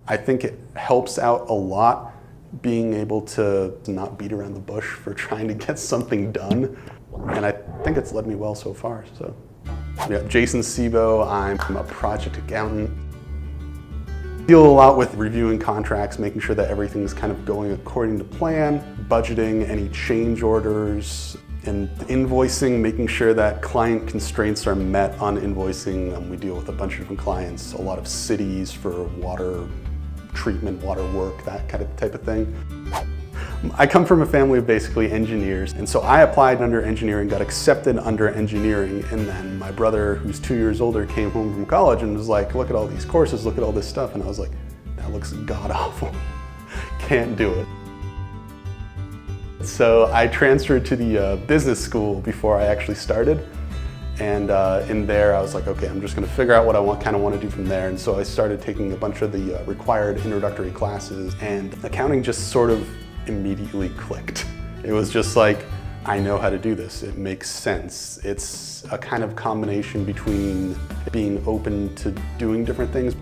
I think it helps out a lot being able to not beat around the bush for trying to get something done. And I think it's led me well so far. So, yeah, Jason Sebo, I'm a project accountant. Deal a lot with reviewing contracts, making sure that everything's kind of going according to plan, budgeting any change orders, and invoicing, making sure that client constraints are met on invoicing. We deal with a bunch of different clients, a lot of cities for water treatment, water work, that kind of type of thing. I come from a family of basically engineers, and so I applied under engineering, got accepted under engineering, and then my brother, who's 2 years older, came home from college and was like, look at all these courses, look at all this stuff, and I was like, that looks god-awful. Can't do it. So I transferred to the business school before I actually started, and in there I was like, okay, I'm just going to figure out what I kind of want to do from there. And so I started taking a bunch of the required introductory classes, and accounting just sort of immediately clicked. It was just like, I know how to do this. It makes sense. It's a kind of combination between being open to doing different things,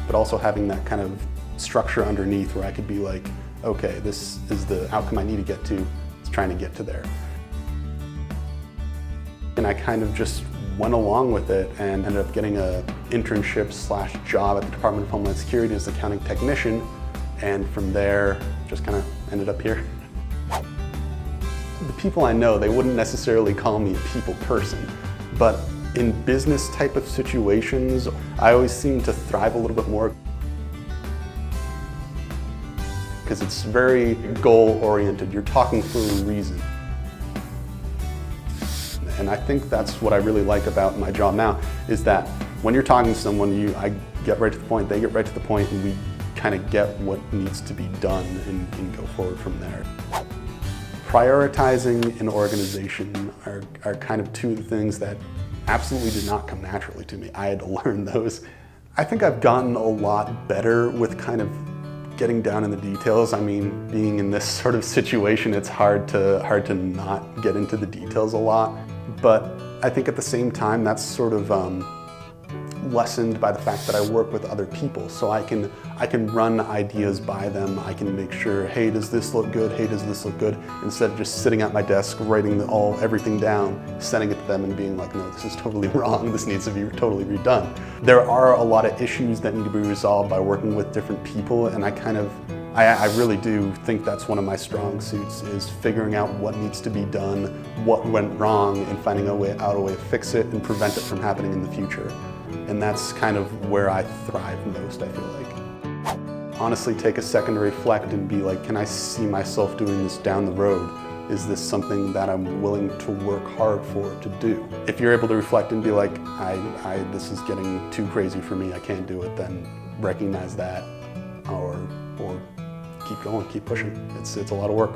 but also having that kind of structure underneath where I could be like, okay, this is the outcome I need to get to. It's trying to get to there. And I kind of just went along with it and ended up getting an internship / job at the Department of Homeland Security as an accounting technician. And from there, just kind of ended up here. The people I know, they wouldn't necessarily call me a people person, but in business type of situations, I always seem to thrive a little bit more because it's very goal-oriented. You're talking for a reason. And I think that's what I really like about my job now, is that when you're talking to someone, I get right to the point, they get right to the point, and we kind of get what needs to be done and go forward from there. Prioritizing an organization are kind of two of the things that absolutely did not come naturally to me. I had to learn those. I think I've gotten a lot better with kind of getting down in the details. I mean, being in this sort of situation, it's hard to not get into the details a lot. But I think at the same time, that's sort of lessened by the fact that I work with other people. So I can run ideas by them. I can make sure, hey, does this look good? Hey, does this look good? Instead of just sitting at my desk, writing everything down, sending it to them and being like, no, this is totally wrong. This needs to be totally redone. There are a lot of issues that need to be resolved by working with different people, and I really do think that's one of my strong suits, is figuring out what needs to be done, what went wrong, and finding a way to fix it and prevent it from happening in the future. And that's kind of where I thrive most, I feel like. Honestly, take a second to reflect and be like, can I see myself doing this down the road? Is this something that I'm willing to work hard for to do? If you're able to reflect and be like, this is getting too crazy for me, I can't do it, then recognize that, or keep going, keep pushing. It's a lot of work.